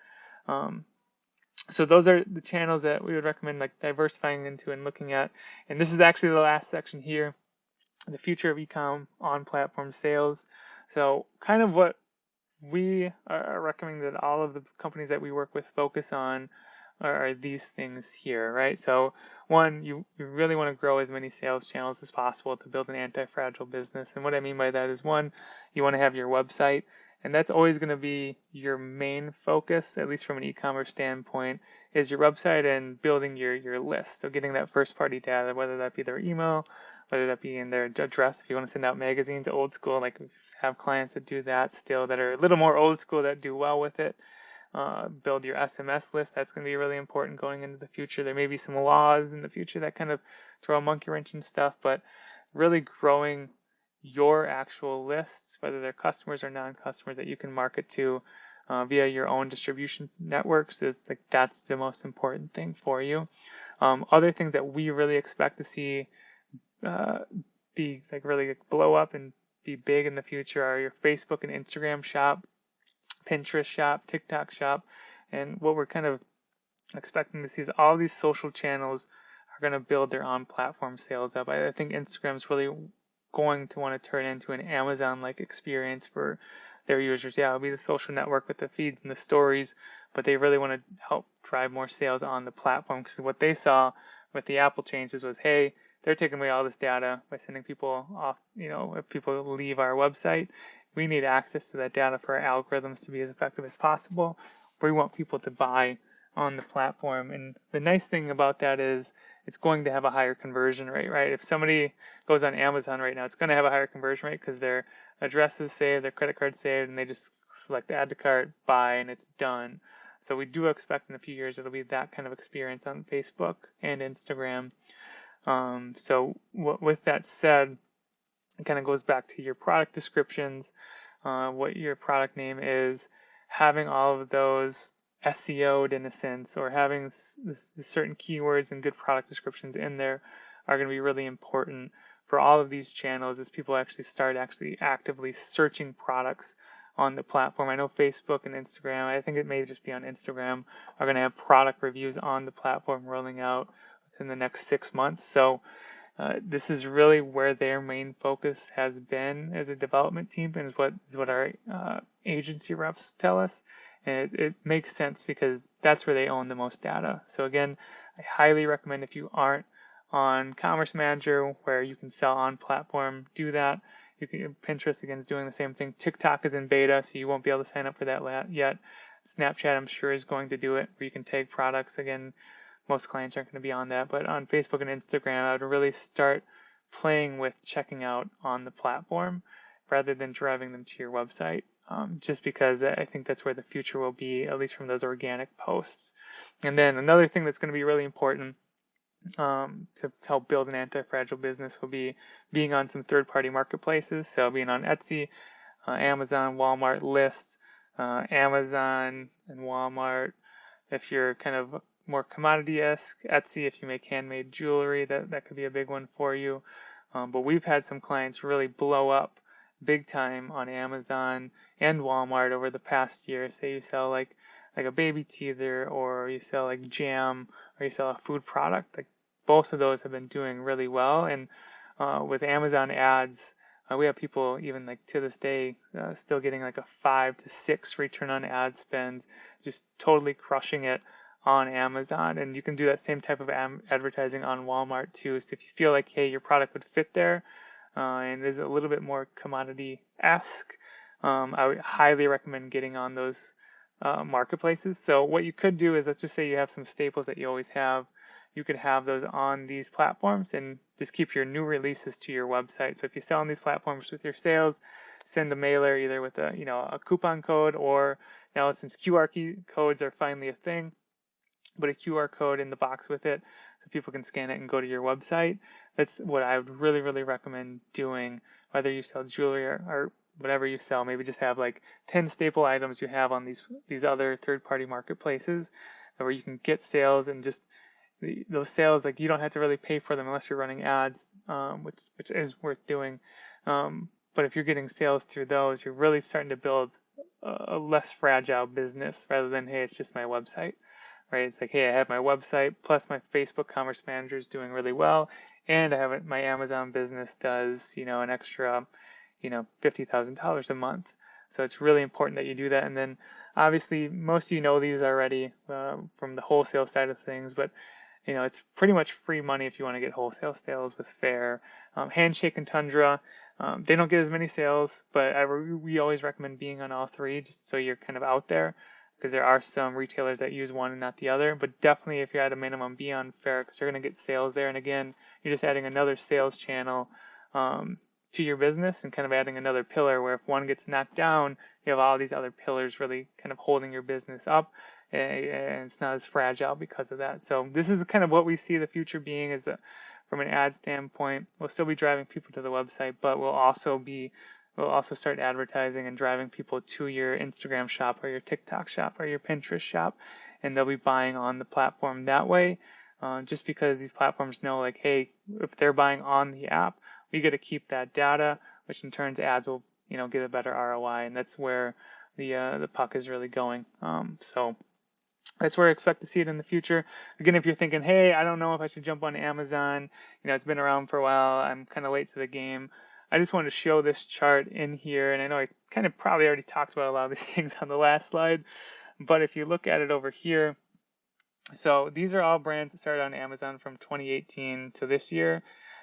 [SPEAKER 1] So those are the channels that we would recommend like diversifying into and looking at. And this is actually the last section here, the future of e-com on platform sales. So kind of what we are recommending that all of the companies that we work with focus on are these things here, right? So one, you really want to grow as many sales channels as possible to build an anti-fragile business. And what I mean by that is, one, you want to have your website, and that's always going to be your main focus, at least from an e-commerce standpoint, is your website and building your list. So getting that first party data, whether that be their email, whether that be in their address, if you want to send out magazines, old school, like we have clients that do that still, that are a little more old school that do well with it. Build your SMS list. That's going to be really important going into the future. There may be some laws in the future that kind of throw a monkey wrench and stuff, but really growing your actual lists, whether they're customers or non-customers that you can market to via your own distribution networks, is like that's the most important thing for you. Other things that we really expect to see be like really blow up and be big in the future are your Facebook and Instagram shop, Pinterest shop, TikTok shop, and what we're kind of expecting to see is all these social channels are going to build their on-platform sales up. I think Instagram's really going to want to turn into an Amazon-like experience for their users. Yeah, it'll be the social network with the feeds and the stories, but they really want to help drive more sales on the platform, because what they saw with the Apple changes was, hey, they're taking away all this data by sending people off. If people leave our website, we need access to that data for our algorithms to be as effective as possible. We want people to buy on the platform. And the nice thing about that is it's going to have a higher conversion rate, right? If somebody goes on Amazon right now, it's going to have a higher conversion rate because their address is saved, their credit card saved, and they just select add to cart, buy, and it's done. So we do expect in a few years it'll be that kind of experience on Facebook and Instagram. With that said, it kind of goes back to your product descriptions, what your product name is, having all of those SEO'd in a sense, or having certain keywords and good product descriptions in there are going to be really important for all of these channels as people start actively searching products on the platform. I know Facebook and Instagram, I think it may just be on Instagram, are going to have product reviews on the platform rolling out within the next 6 months. So this is really where their main focus has been as a development team, and is what our agency reps tell us. And it makes sense because that's where they own the most data. So again, I highly recommend, if you aren't on Commerce Manager where you can sell on platform, do that. Pinterest again is doing the same thing. TikTok is in beta, so you won't be able to sign up for that yet. Snapchat, I'm sure, is going to do it, where you can tag products. Again, most clients aren't going to be on that, but on Facebook and Instagram, I would really start playing with checking out on the platform rather than driving them to your website, just because I think that's where the future will be, at least from those organic posts. And then another thing that's going to be really important to help build an anti-fragile business will be being on some third-party marketplaces. So being on Etsy, Amazon, Walmart lists, Amazon and Walmart. If you're kind of more commodity-esque, Etsy, if you make handmade jewelry, that could be a big one for you. But we've had some clients really blow up big time on Amazon and Walmart over the past year. Say you sell like a baby teether, or you sell like jam, or you sell a food product. Like, both of those have been doing really well. And with Amazon ads, we have people even like to this day still getting like a 5 to 6 return on ad spends, just totally crushing it on Amazon. And you can do that same type of advertising on Walmart too. So if you feel like, hey, your product would fit there and is a little bit more commodity-esque, I would highly recommend getting on those marketplaces. So what you could do is, let's just say you have some staples that you always have. You could have those on these platforms and just keep your new releases to your website. So if you sell on these platforms with your sales, send a mailer either with a coupon code, or now since QR codes are finally a thing, put a QR code in the box with it so people can scan it and go to your website. That's what I would really, really recommend doing, whether you sell jewelry or whatever you sell. Maybe just have like 10 staple items you have on these other third-party marketplaces where you can get sales, and just those sales, like, you don't have to really pay for them unless you're running ads, which is worth doing. But if you're getting sales through those, you're really starting to build a less fragile business rather than, hey, it's just my website, right? It's like, hey, I have my website plus my Facebook Commerce Manager is doing really well, and I have my Amazon business does, an extra, $50,000 a month. So it's really important that you do that. And then obviously most of you know these already from the wholesale side of things, but it's pretty much free money if you want to get wholesale sales with Fair. Handshake and Tundra, they don't get as many sales, but we always recommend being on all three, just so you're kind of out there, because there are some retailers that use one and not the other. But definitely, if you're at a minimum, be on Fair, because you're going to get sales there. And again, you're just adding another sales channel to your business, and kind of adding another pillar where if one gets knocked down, you have all these other pillars really kind of holding your business up, and it's not as fragile because of that. So this is kind of what we see the future being, is from an ad standpoint. We'll still be driving people to the website, but we'll also start advertising and driving people to your Instagram shop or your TikTok shop or your Pinterest shop, and they'll be buying on the platform that way, just because these platforms know, like, hey, if they're buying on the app, we get to keep that data, which in turn ads will, get a better ROI, and that's where the puck is really going. So that's where I expect to see it in the future. Again, if you're thinking, hey, I don't know if I should jump on Amazon, it's been around for a while, I'm kind of late to the game, I just wanted to show this chart in here, and I know I kind of probably already talked about a lot of these things on the last slide, but if you look at it over here, so these are all brands that started on Amazon from 2018 to this year.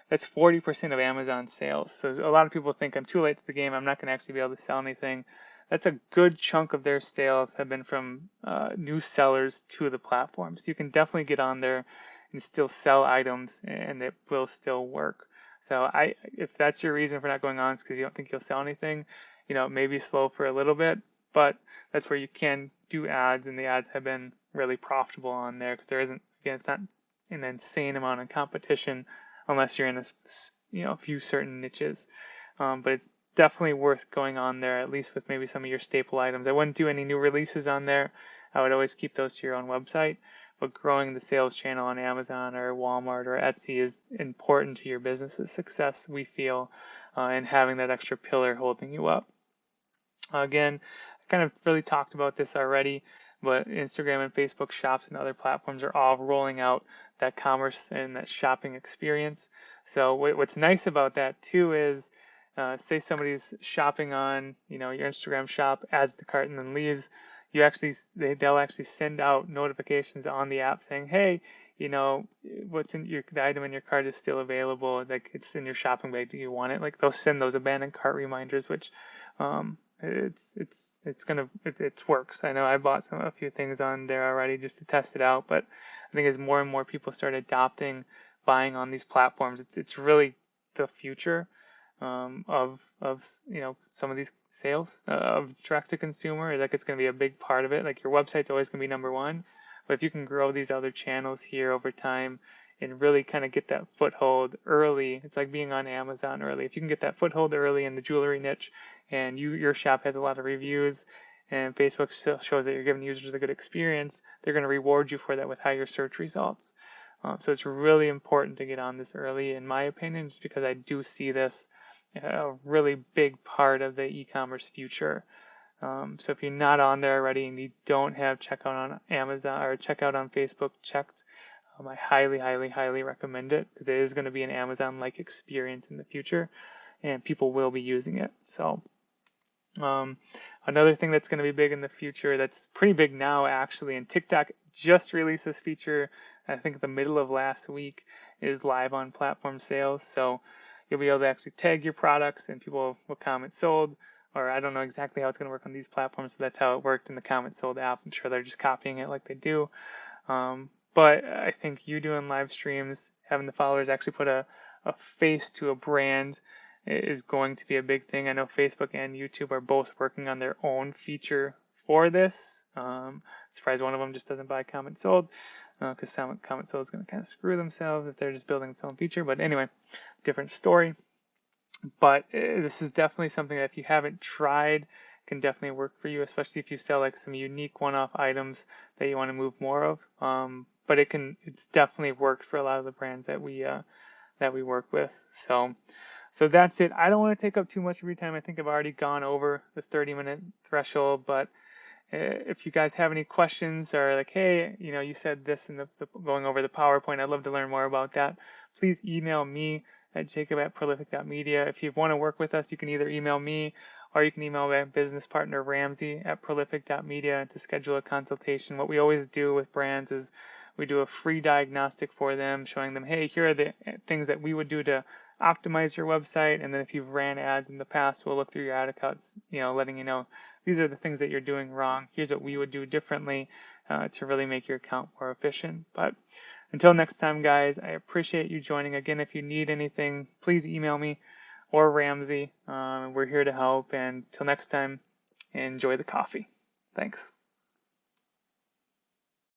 [SPEAKER 1] That's 40% of Amazon sales. So a lot of people think, I'm too late to the game, I'm not going to actually be able to sell anything. That's a good chunk of their sales have been from new sellers to the platform. So you can definitely get on there and still sell items, and it will still work. So if that's your reason for not going on, it's because you don't think you'll sell anything, it may be slow for a little bit, but that's where you can do ads, and the ads have been really profitable on there because there isn't, again, it's not an insane amount of competition unless you're in a few certain niches. But it's definitely worth going on there, at least with maybe some of your staple items. I wouldn't do any new releases on there. I would always keep those to your own website. But growing the sales channel on Amazon or Walmart or Etsy is important to your business's success, we feel, and having that extra pillar holding you up. Again, I kind of really talked about this already, but Instagram and Facebook shops and other platforms are all rolling out that commerce and that shopping experience. So what's nice about that too is, say somebody's shopping on, your Instagram shop, adds to cart and then leaves, they'll actually send out notifications on the app saying, hey, what's in the item in your cart is still available, like it's in your shopping bag, do you want it? Like they'll send those abandoned cart reminders, which it works. I know I bought a few things on there already just to test it out, but I think as more and more people start adopting buying on these platforms, it's really the future of some of these sales of direct to consumer. Like it's going to be a big part of it. Like your website's always going to be number one, but if you can grow these other channels here over time and really kind of get that foothold early, it's like being on Amazon early. If you can get that foothold early in the jewelry niche and your shop has a lot of reviews and Facebook still shows that you're giving users a good experience, they're going to reward you for that with higher search results. So it's really important to get on this early, in my opinion, just because I do see this a really big part of the e-commerce future. So if you're not on there already and you don't have checkout on Amazon or checkout on Facebook checked, I highly, highly, highly recommend it because it is going to be an Amazon-like experience in the future and people will be using it. So another thing that's going to be big in the future, that's pretty big now actually, and TikTok just released this feature, I think the middle of last week, is live on platform sales. So you'll be able to actually tag your products and people will comment sold, or I don't know exactly how it's going to work on these platforms, but that's how it worked in the comment sold app. I'm sure they're just copying it like they do. But I think you doing live streams, having the followers actually put a face to a brand is going to be a big thing. I know Facebook and YouTube are both working on their own feature for this. Surprised one of them just doesn't buy comment sold, because comment sold is going to kind of screw themselves if they're just building its own feature. But anyway, different story. But this is definitely something that if you haven't tried, can definitely work for you, especially if you sell like some unique one-off items that you want to move more of. But it's definitely worked for a lot of the brands that we work with. So that's it. I don't want to take up too much of your time. I think I've already gone over the 30-minute threshold, but if you guys have any questions or like, hey, you said this in the going over the PowerPoint, I'd love to learn more about that. Please email me at jacob@prolific.media. If you want to work with us, you can either email me or you can email my business partner, Ramsey, at prolific.media to schedule a consultation. What we always do with brands is we do a free diagnostic for them, showing them, hey, here are the things that we would do to optimize your website. And then if you've ran ads in the past, we'll look through your ad accounts, letting you know these are the things that you're doing wrong. Here's what we would do differently to really make your account more efficient. But until next time, guys, I appreciate you joining. Again, if you need anything, please email me or Ramsey. We're here to help. And until next time, enjoy the coffee. Thanks.